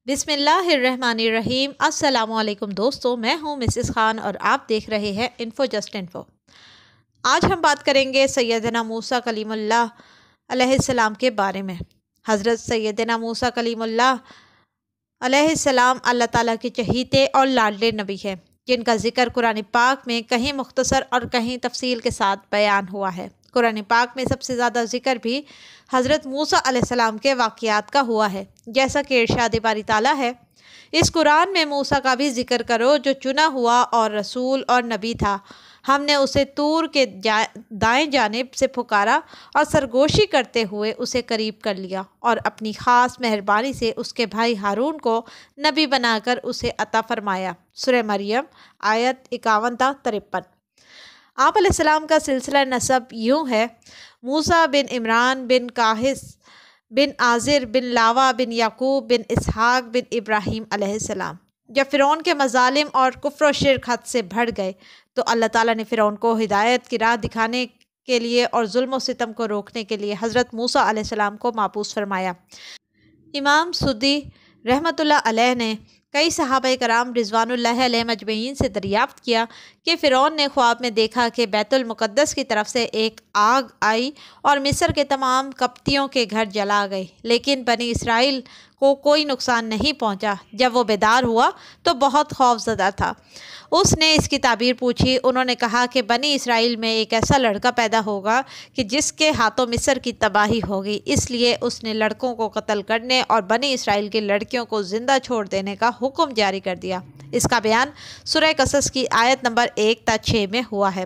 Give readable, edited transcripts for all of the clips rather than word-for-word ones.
بسم اللہ الرحمن الرحیم۔ السلام علیکم دوستو، میں ہوں مسز خان اور آپ دیکھ رہے ہیں انفو جسٹ انفو۔ آج ہم بات کریں گے سیدنا موسیٰ کلیم اللہ علیہ السلام کے بارے میں۔ حضرت سیدنا موسیٰ کلیم اللہ علیہ السلام اللہ تعالیٰ کے چہیتے اور لاڈلے نبی ہیں، جن کا ذکر قرآن پاک میں کہیں مختصر اور کہیں تفصیل کے ساتھ بیان ہوا ہے۔ قرآن پاک میں سب سے زیادہ ذکر بھی حضرت موسیٰ علیہ السلام کے واقعات کا ہوا ہے، جیسا کہ ارشاد باری تعالیٰ ہے، اس قرآن میں موسیٰ کا بھی ذکر کرو جو چنا ہوا اور رسول اور نبی تھا۔ ہم نے اسے طور کے دائیں جانب سے پکارا اور سرگوشی کرتے ہوئے اسے قریب کر لیا اور اپنی خاص مہربانی سے اس کے بھائی ہارون کو نبی بنا کر اسے عطا فرمایا۔ سورہ مریم آیت 51 تا 53۔ آپ علیہ السلام کا سلسلہ نسب یوں ہے: موسیٰ بن عمران بن قاہث بن آزر بن لاوا بن یعقوب بن اسحاق بن ابراہیم علیہ السلام۔ جب فرعون کے مظالم اور کفر و شرک حد سے بڑھ گئے تو اللہ تعالیٰ نے فرعون کو ہدایت کی راہ دکھانے کے لیے اور ظلم و ستم کو روکنے کے لیے حضرت موسیٰ علیہ السلام کو مبعوث فرمایا۔ امام سدی رحمۃ اللہ علیہ نے کئی صحابہ کرام رضوان اللہ علیہ مجمعین سے دریافت کیا کہ فرعون نے خواب میں دیکھا کہ بیت المقدس کی طرف سے ایک آگ آئی اور مصر کے تمام قبطیوں کے گھر جلا گئے، لیکن بنی اسرائیل کو کوئی نقصان نہیں پہنچا۔ جب وہ بیدار ہوا تو بہت خوف زدہ تھا۔ اس نے اس کی تعبیر پوچھی۔ انہوں نے کہا کہ بنی اسرائیل میں ایک ایسا لڑکا پیدا ہوگا کہ جس کے ہاتھوں مصر کی تباہی ہوگی، اس لیے اس نے لڑکوں کو قتل کرنے اور بنی اسرائیل کی لڑکیوں کو زندہ چھوڑ دینے کا حکم جاری کر دیا۔ اس کا بیان سورہ قصص کی آیت نمبر 1 تا 6 میں ہوا ہے۔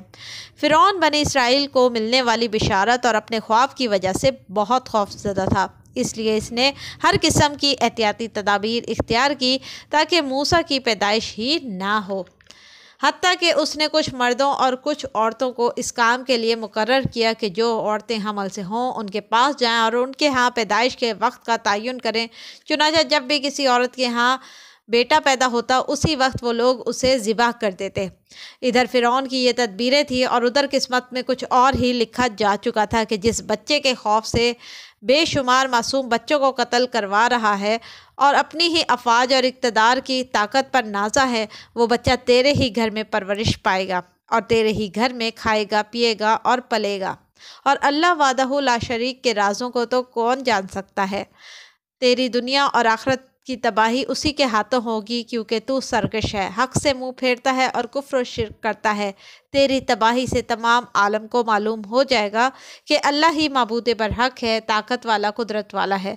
فرعون بنی اسرائیل کو ملنے والی بشارت اور اپنے خواب کی وجہ سے بہت خوف زدہ تھا، اس لیے اس نے ہر قسم کی احتیاطی تدابیر اختیار کی تاکہ موسیٰ کی پیدائش ہی نہ ہو۔ حتیٰ کہ اس نے کچھ مردوں اور کچھ عورتوں کو اس کام کے لیے مقرر کیا کہ جو عورتیں حمل سے ہوں ان کے پاس جائیں اور ان کے ہاں پیدائش کے وقت کا تعین کریں۔ چنانچہ جب بھی کسی عورت کے ہاں بیٹا پیدا ہوتا اسی وقت وہ لوگ اسے ذبح کر دیتے۔ ادھر فرعون کی یہ تدبیریں تھیں اور ادھر قسمت میں کچھ اور ہی لکھا جا چکا تھا کہ جس بچے کے خوف سے بے شمار معصوم بچوں کو قتل کروا رہا ہے اور اپنی ہی افواج اور اقتدار کی طاقت پر نازا ہے، وہ بچہ تیرے ہی گھر میں پرورش پائے گا اور تیرے ہی گھر میں کھائے گا، پیے گا اور پلے گا، اور اللہ وحدہ لا شریک کے رازوں کو تو کون جان سکتا ہے۔ تیری دنیا اور آخرت کی تباہی اسی کے ہاتھوں ہوگی، کیونکہ تو سرکش ہے، حق سے منہ پھیرتا ہے اور کفر و شرک کرتا ہے۔ تیری تباہی سے تمام عالم کو معلوم ہو جائے گا کہ اللہ ہی معبود برحق ہے، طاقت والا، قدرت والا ہے۔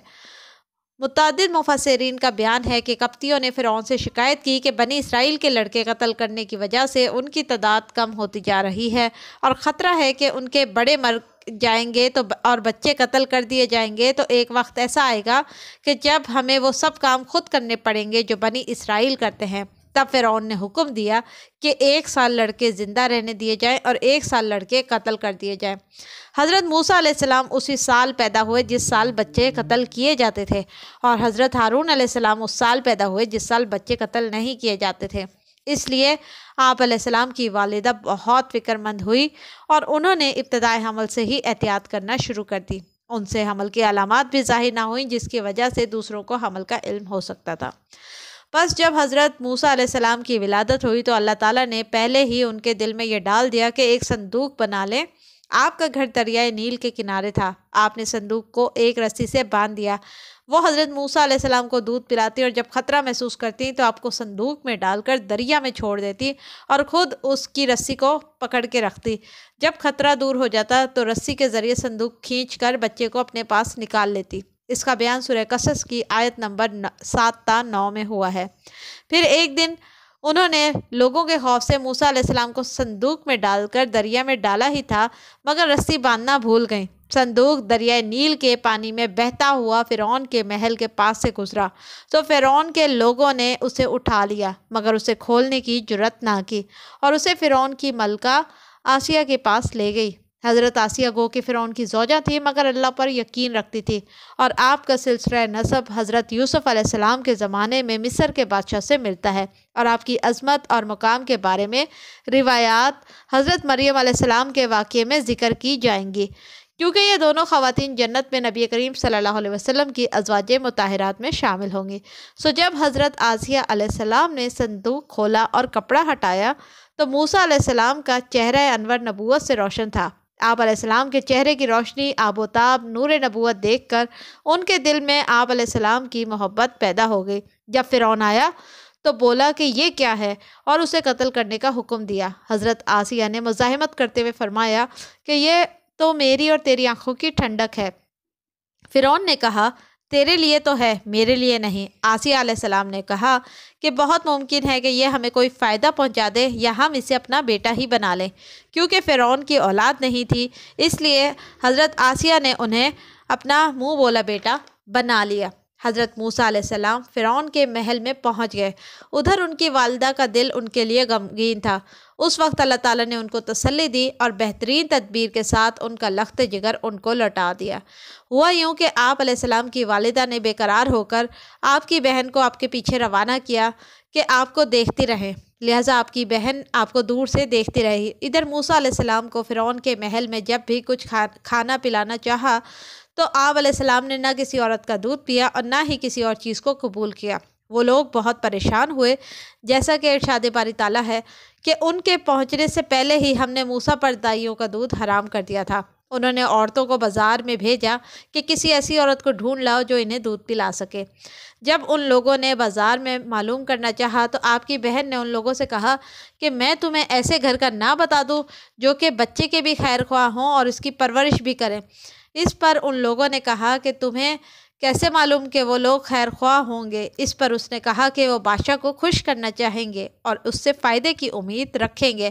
متعدد مفسرین کا بیان ہے کہ قبطیوں نے فرعون سے شکایت کی کہ بنی اسرائیل کے لڑکے قتل کرنے کی وجہ سے ان کی تعداد کم ہوتی جا رہی ہے اور خطرہ ہے کہ ان کے بڑے مر جائیں گے اور بچے قتل کر دیے جائیں گے، تو ایک وقت ایسا آئے گا کہ جب ہمیں وہ سب کام خود کرنے پڑیں گے جو بنی اسرائیل کرتے ہیں۔ تب فرعون نے حکم دیا کہ 1 سال لڑکے زندہ رہنے دیے جائیں اور 1 سال لڑکے قتل کر دیے جائیں۔ حضرت موسیٰ علیہ السلام اسی سال پیدا ہوئے جس سال بچے قتل کیے جاتے تھے، اور حضرت ہارون علیہ السلام اس سال پیدا ہوئے جس سال بچے قتل نہیں کیے جاتے تھے۔ اس لیے آپ علیہ السلام کی والدہ بہت فکر مند ہوئی اور انہوں نے ابتدائے حمل سے ہی احتیاط کرنا شروع کر دی۔ ان سے حمل کی علامات بھی ظاہر نہ ہوئیں جس کی وجہ سے دوسروں کو حمل کا علم ہو سکتا تھا۔ بس جب حضرت موسیٰ علیہ السلام کی ولادت ہوئی تو اللہ تعالیٰ نے پہلے ہی ان کے دل میں یہ ڈال دیا کہ ایک صندوق بنا لیں۔ آپ کا گھر دریائے نیل کے کنارے تھا۔ آپ نے صندوق کو ایک رسی سے باندھ دیا۔ وہ حضرت موسیٰ علیہ السلام کو دودھ پلاتی اور جب خطرہ محسوس کرتی تو آپ کو صندوق میں ڈال کر دریا میں چھوڑ دیتی اور خود اس کی رسی کو پکڑ کے رکھتی۔ جب خطرہ دور ہو جاتا تو رسی کے ذریعے صندوق کھینچ کر بچے کو اپنے پاس نکال لیتی۔ اس کا بیان سورہ قصص کی آیت نمبر 7 تا 9 میں ہوا ہے۔ پھر ایک دن انہوں نے لوگوں کے خوف سے موسیٰ علیہ السلام کو صندوق میں ڈال کر دریا میں ڈالا ہی تھا، مگر رسی باندھنا بھول گئیں۔ صندوق دریائے نیل کے پانی میں بہتا ہوا فرعون کے محل کے پاس سے گزرا تو فرعون کے لوگوں نے اسے اٹھا لیا، مگر اسے کھولنے کی جرأت نہ کی اور اسے فرعون کی ملکہ آسیہ کے پاس لے گئی۔ حضرت آسیہ گو کہ فرعون کی زوجہ تھی مگر اللہ پر یقین رکھتی تھی، اور آپ کا سلسلہ نسب حضرت یوسف علیہ السلام کے زمانے میں مصر کے بادشاہ سے ملتا ہے، اور آپ کی عظمت اور مقام کے بارے میں روایات حضرت مریم علیہ السلام کے واقعے میں ذکر کی جائیں گی کیونکہ یہ دونوں خواتین جنت میں نبی کریم صلی اللہ علیہ وسلم کی ازواج مطہرات میں شامل ہوں گی۔ سو جب حضرت آسیہ علیہ السلام نے صندوق کھولا اور کپڑا ہٹایا تو موسیٰ علیہ السلام کا چہرہ انور نبوت سے روشن تھا۔ آپ علیہ السلام کے چہرے کی روشنی، آب و تاب، نور نبوت دیکھ کر ان کے دل میں آپ علیہ السلام کی محبت پیدا ہو گئی۔ جب فرعون آیا تو بولا کہ یہ کیا ہے اور اسے قتل کرنے کا حکم دیا۔ حضرت آسیہ نے مزاحمت کرتے ہوئے فرمایا کہ یہ تو میری اور تیری آنکھوں کی ٹھنڈک ہے۔ فرعون نے کہا تیرے لیے تو ہے، میرے لیے نہیں۔ آسیہ علیہ السلام نے کہا کہ بہت ممکن ہے کہ یہ ہمیں کوئی فائدہ پہنچا دے یا ہم اسے اپنا بیٹا ہی بنا لیں۔ کیونکہ فرعون کی اولاد نہیں تھی، اس لیے حضرت آسیہ نے انہیں اپنا منہ بولا بیٹا بنا لیا۔ حضرت موسیٰ علیہ السلام فرعون کے محل میں پہنچ گئے۔ ادھر ان کی والدہ کا دل ان کے لیے غمگین تھا۔ اس وقت اللہ تعالیٰ نے ان کو تسلی دی اور بہترین تدبیر کے ساتھ ان کا لخت جگر ان کو لوٹا دیا۔ ہوا یوں کہ آپ علیہ السلام کی والدہ نے بے قرار ہو کر آپ کی بہن کو آپ کے پیچھے روانہ کیا کہ آپ کو دیکھتی رہیں، لہٰذا آپ کی بہن آپ کو دور سے دیکھتی رہی۔ ادھر موسیٰ علیہ السلام کو فرعون کے محل میں جب بھی کچھ کھانا پلانا چاہا تو آپ علیہ السلام نے نہ کسی عورت کا دودھ پیا اور نہ ہی کسی اور چیز کو قبول کیا۔ وہ لوگ بہت پریشان ہوئے، جیسا کہ ارشاد باری تعالیٰ ہے کہ ان کے پہنچنے سے پہلے ہی ہم نے موسیٰ پر دائیوں کا دودھ حرام کر دیا تھا۔ انہوں نے عورتوں کو بازار میں بھیجا کہ کسی ایسی عورت کو ڈھونڈ لاؤ جو انہیں دودھ پلا سکے۔ جب ان لوگوں نے بازار میں معلوم کرنا چاہا تو آپ کی بہن نے ان لوگوں سے کہا کہ میں تمہیں ایسے گھر کا نام بتا دوں جو کہ بچے کے بھی خیر خواہ ہوں اور اس کی پرورش بھی کریں۔ اس پر ان لوگوں نے کہا کہ تمہیں کیسے معلوم کہ وہ لوگ خیر خواہ ہوں گے؟ اس پر اس نے کہا کہ وہ بادشاہ کو خوش کرنا چاہیں گے اور اس سے فائدے کی امید رکھیں گے۔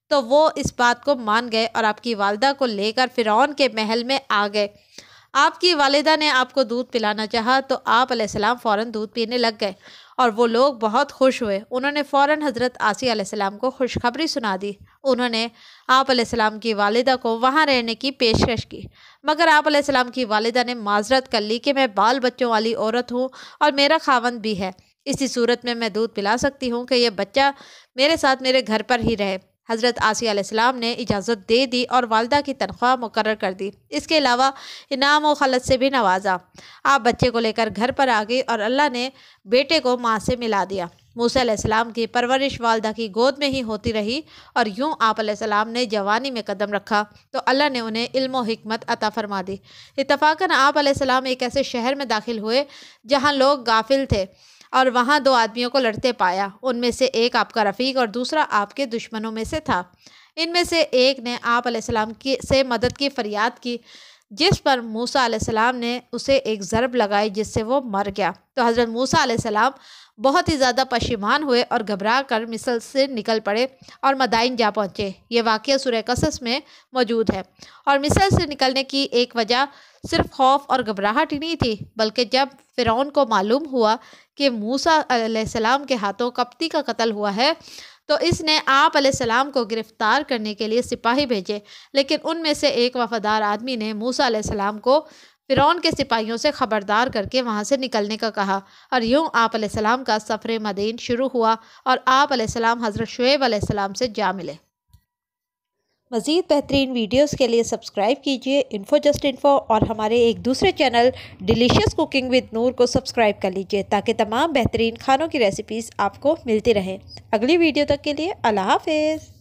تو وہ اس بات کو مان گئے اور آپ کی والدہ کو لے کر فرعون کے محل میں آ گئے۔ آپ کی والدہ نے آپ کو دودھ پلانا چاہا تو آپ علیہ السلام فوراً دودھ پینے لگ گئے اور وہ لوگ بہت خوش ہوئے۔ انہوں نے فوراً حضرت آسیہ علیہ السلام کو خوشخبری سنا دی۔ انہوں نے آپ علیہ السلام کی والدہ کو وہاں رہنے کی پیشکش کی، مگر آپ علیہ السلام کی والدہ نے معذرت کر لی کہ میں بال بچوں والی عورت ہوں اور میرا خاوند بھی ہے، اسی صورت میں دودھ پلا سکتی ہوں کہ یہ بچہ میرے ساتھ میرے گھر پر ہی رہے۔ حضرت آسیہ علیہ السلام نے اجازت دے دی اور والدہ کی تنخواہ مقرر کر دی۔ اس کے علاوہ انعام و خلعت سے بھی نوازا۔ آپ بچے کو لے کر گھر پر آ گئی اور اللہ نے بیٹے کو ماں سے ملا دیا۔ موسیٰ علیہ السلام کی پرورش والدہ کی گود میں ہی ہوتی رہی اور یوں آپ علیہ السلام نے جوانی میں قدم رکھا تو اللہ نے انہیں علم و حکمت عطا فرما دی۔ اتفاقاً آپ علیہ السلام ایک ایسے شہر میں داخل ہوئے جہاں لوگ غافل تھے اور وہاں دو آدمیوں کو لڑتے پایا۔ ان میں سے ایک آپ کا رفیق اور دوسرا آپ کے دشمنوں میں سے تھا۔ ان میں سے ایک نے آپ علیہ السلام سے مدد کی فریاد کی، جس پر موسیٰ علیہ السلام نے اسے ایک ضرب لگائی جس سے وہ مر گیا۔ تو حضرت موسیٰ علیہ السلام بہت ہی زیادہ پشیمان ہوئے اور گھبرا کر مصر سے نکل پڑے اور مدائن جا پہنچے۔ یہ واقعہ سورہ قصص میں موجود ہے۔ اور مصر سے نکلنے کی ایک وجہ صرف خوف اور گھبراہٹ ہی نہیں تھی، بلکہ جب فرعون کو معلوم ہوا کہ موسیٰ علیہ السلام کے ہاتھوں قبطی کا قتل ہوا ہے تو اس نے آپ علیہ السلام کو گرفتار کرنے کے لیے سپاہی بھیجے، لیکن ان میں سے ایک وفادار آدمی نے موسیٰ علیہ السلام کو فرعون کے سپاہیوں سے خبردار کر کے وہاں سے نکلنے کا کہا، اور یوں آپ علیہ السلام کا سفر مدین شروع ہوا اور آپ علیہ السلام حضرت شعیب علیہ السلام سے جا ملے۔ مزید بہترین ویڈیوز کے لیے سبسکرائب کیجیے انفو جسٹ انفو اور ہمارے ایک دوسرے چینل ڈیلیشیس کوکنگ ود نور کو سبسکرائب کر لیجیے تاکہ تمام بہترین کھانوں کی ریسیپیز آپ کو ملتی رہیں۔ اگلی ویڈیو تک کے لیے اللہ حافظ۔